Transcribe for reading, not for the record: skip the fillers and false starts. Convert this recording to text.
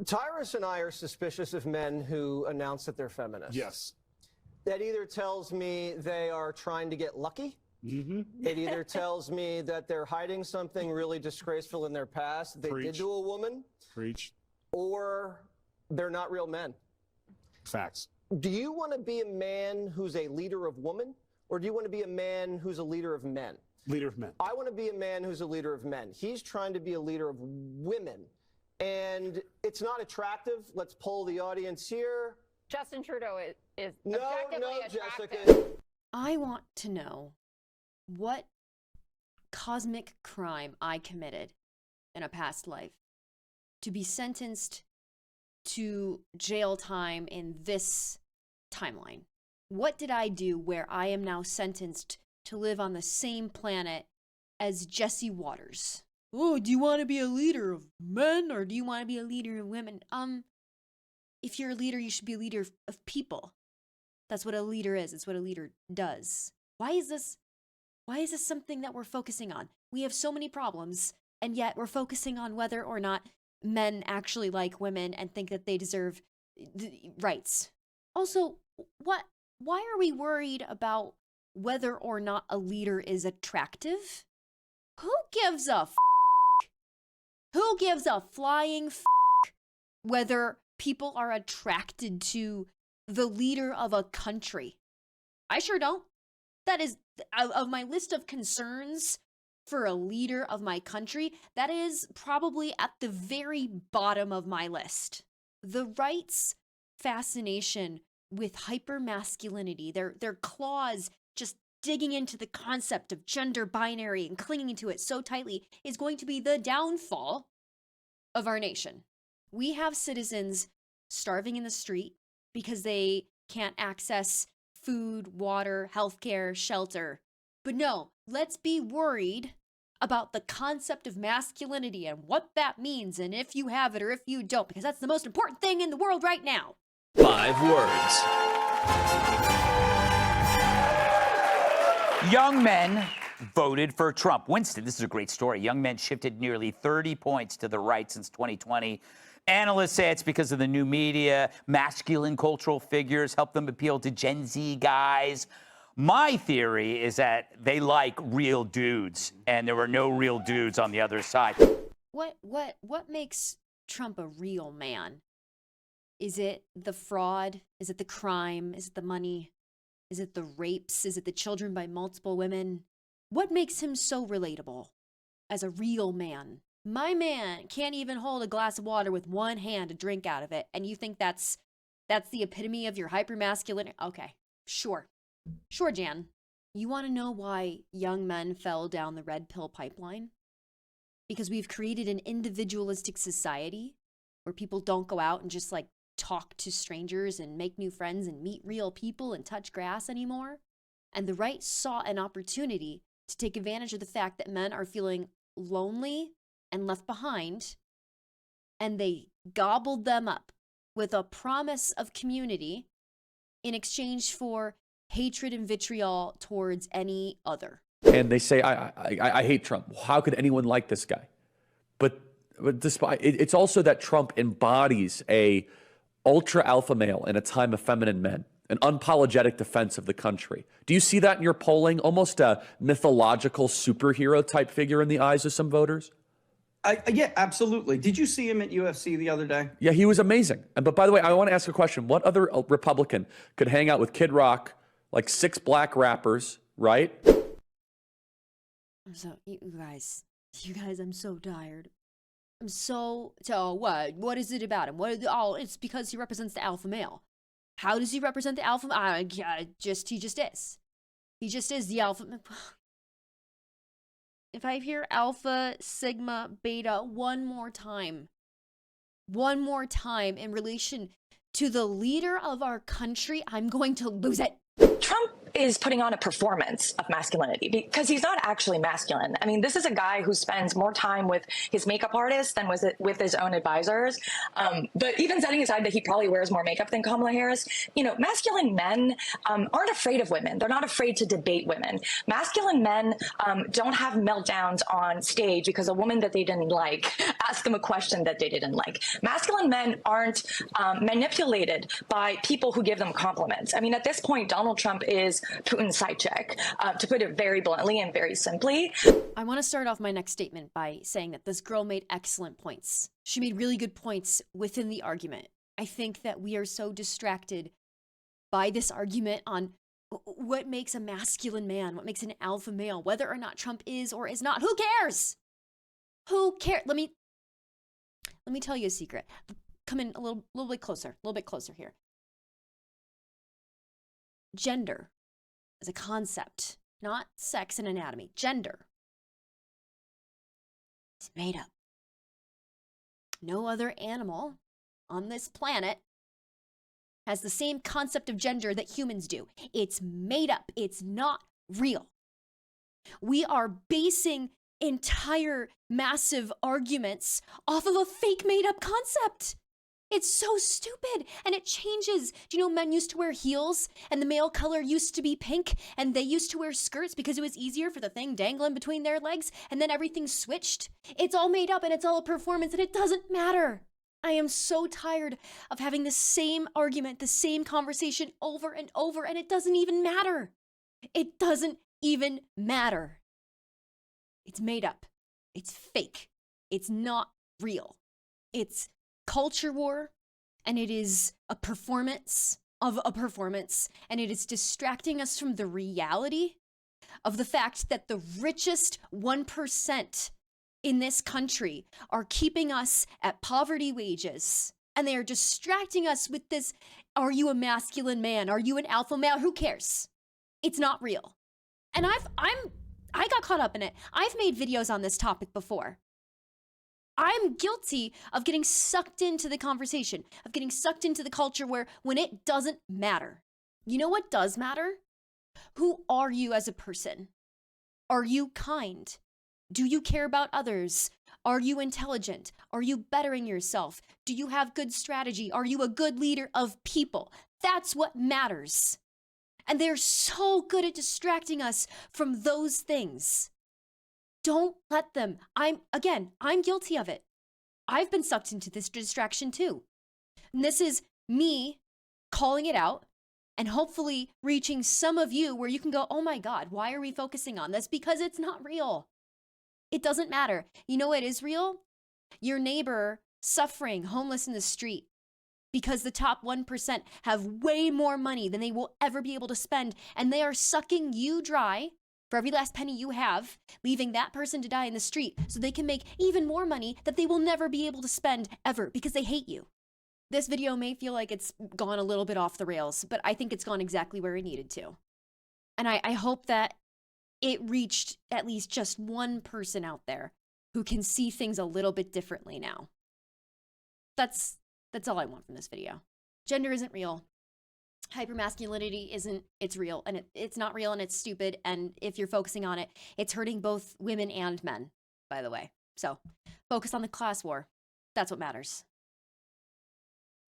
Tyrus and I are suspicious of men who announce that they're feminists. Yes. That either tells me they are trying to get lucky. It either tells me that they're hiding something really disgraceful in their past they did to a woman. Preach. Or they're not real men. Facts. Do you want to be a man who's a leader of women, or do you want to be a man who's a leader of men? Leader of men. I want to be a man who's a leader of men. He's trying to be a leader of women. And it's not attractive. Let's poll the audience here. Justin Trudeau is no, objectively attractive. Jessica. I want to know what cosmic crime I committed in a past life to be sentenced to jail time in this timeline. What did I do where I am now sentenced to live on the same planet as Jesse Watters? Oh, do you want to be a leader of men or do you want to be a leader of women? If you're a leader, you should be a leader of people. That's what a leader is. It's what a leader does. Why is this something that we're focusing on? We have so many problems, and yet we're focusing on whether or not men actually like women and think that they deserve rights. Also, why are we worried about whether or not a leader is attractive? Who gives a f***? Who gives a flying f*** whether people are attracted to the leader of a country? I sure don't. That is, of my list of concerns for a leader of my country, that is probably at the very bottom of my list. The right's fascination with hypermasculinity, their claws just digging into the concept of gender binary and clinging to it so tightly, is going to be the downfall of our nation. We have citizens starving in the street because they can't access food, water, healthcare, shelter. But no, let's be worried about the concept of masculinity and what that means and if you have it or if you don't, because that's the most important thing in the world right now. 5 words. Young men voted for Trump. Winston, this is a great story. Young men shifted nearly 30 points to the right since 2020. Analysts say it's because of the new media, masculine cultural figures help them appeal to Gen Z guys. My theory is that they like real dudes, and there were no real dudes on the other side. What makes Trump a real man? Is it the fraud? Is it the crime? Is it the money? Is it the rapes? Is it the children by multiple women? What makes him so relatable as a real man? My man can't even hold a glass of water with one hand to drink out of it, and you think that's the epitome of your hypermasculinity? Okay, sure, Jan. You want to know why young men fell down the red pill pipeline? Because we've created an individualistic society where people don't go out and just like talk to strangers and make new friends and meet real people and touch grass anymore. And the right saw an opportunity to take advantage of the fact that men are feeling lonely and left behind, and they gobbled them up with a promise of community in exchange for hatred and vitriol towards any other. And they say, I hate Trump. How could anyone like this guy? But despite it's also that Trump embodies a ultra alpha male in a time of feminine men, an unapologetic defense of the country. Do you see that in your polling? Almost a mythological superhero type figure in the eyes of some voters? Yeah, absolutely. Did you see him at UFC the other day? Yeah, he was amazing. But by the way, I want to ask a question. What other Republican could hang out with Kid Rock, like 6 black rappers, right? So, you guys, I'm so tired. So what is it about him? It's because he represents the alpha male. How does he represent the alpha? He just is. He just is the alpha. If I hear alpha, sigma, beta one more time in relation to the leader of our country, I'm going to lose it. Trump is putting on a performance of masculinity because he's not actually masculine. I mean, this is a guy who spends more time with his makeup artist than with his own advisors. But even setting aside that he probably wears more makeup than Kamala Harris, you know, masculine men aren't afraid of women. They're not afraid to debate women. Masculine men don't have meltdowns on stage because a woman that they didn't like asked them a question that they didn't like. Masculine men aren't manipulated by people who give them compliments. I mean, at this point, Donald Trump is Putin's side check, to put it very bluntly and very simply. I want to start off my next statement by saying that this girl made excellent points. She made really good points within the argument. I think that we are so distracted by this argument on what makes a masculine man, what makes an alpha male, whether or not Trump is or is not. Who cares? Who cares? Let me tell you a secret. Come in a little bit closer here. Gender as a concept, not sex and anatomy. Gender is made up. No other animal on this planet has the same concept of gender that humans do. It's made up. It's not real. We are basing entire massive arguments off of a fake made up concept. It's so stupid, and it changes. Do you know men used to wear heels, and the male color used to be pink, and they used to wear skirts because it was easier for the thing dangling between their legs, and then everything switched? It's all made up, and it's all a performance, and it doesn't matter. I am so tired of having the same argument, the same conversation over and over, and it doesn't even matter. It doesn't even matter. It's made up. It's fake. It's not real. It's culture war, and it is a performance of a performance, and it is distracting us from the reality of the fact that the richest 1% in this country are keeping us at poverty wages, and they are distracting us with this, are you a masculine man? Are you an alpha male? Who cares? It's not real. And I got caught up in it. I've made videos on this topic before. I'm guilty of getting sucked into the conversation, of getting sucked into the culture where when it doesn't matter. You know what does matter? Who are you as a person? Are you kind? Do you care about others? Are you intelligent? Are you bettering yourself? Do you have good strategy? Are you a good leader of people? That's what matters. And they're so good at distracting us from those things. Don't let them. I'm guilty of it. I've been sucked into this distraction too. And this is me calling it out and hopefully reaching some of you where you can go, oh my God, why are we focusing on this? Because it's not real. It doesn't matter. You know what is real? Your neighbor suffering, homeless in the street, because the top 1% have way more money than they will ever be able to spend, and they are sucking you dry for every last penny you have, leaving that person to die in the street so they can make even more money that they will never be able to spend ever because they hate you. This video may feel like it's gone a little bit off the rails, but I think it's gone exactly where it needed to. And I hope that it reached at least just one person out there who can see things a little bit differently now. That's all I want from this video. Gender isn't real. Hypermasculinity isn't, it's real, and it's not real, and it's stupid, and if you're focusing on it, it's hurting both women and men, by the way. So focus on the class war. That's what matters.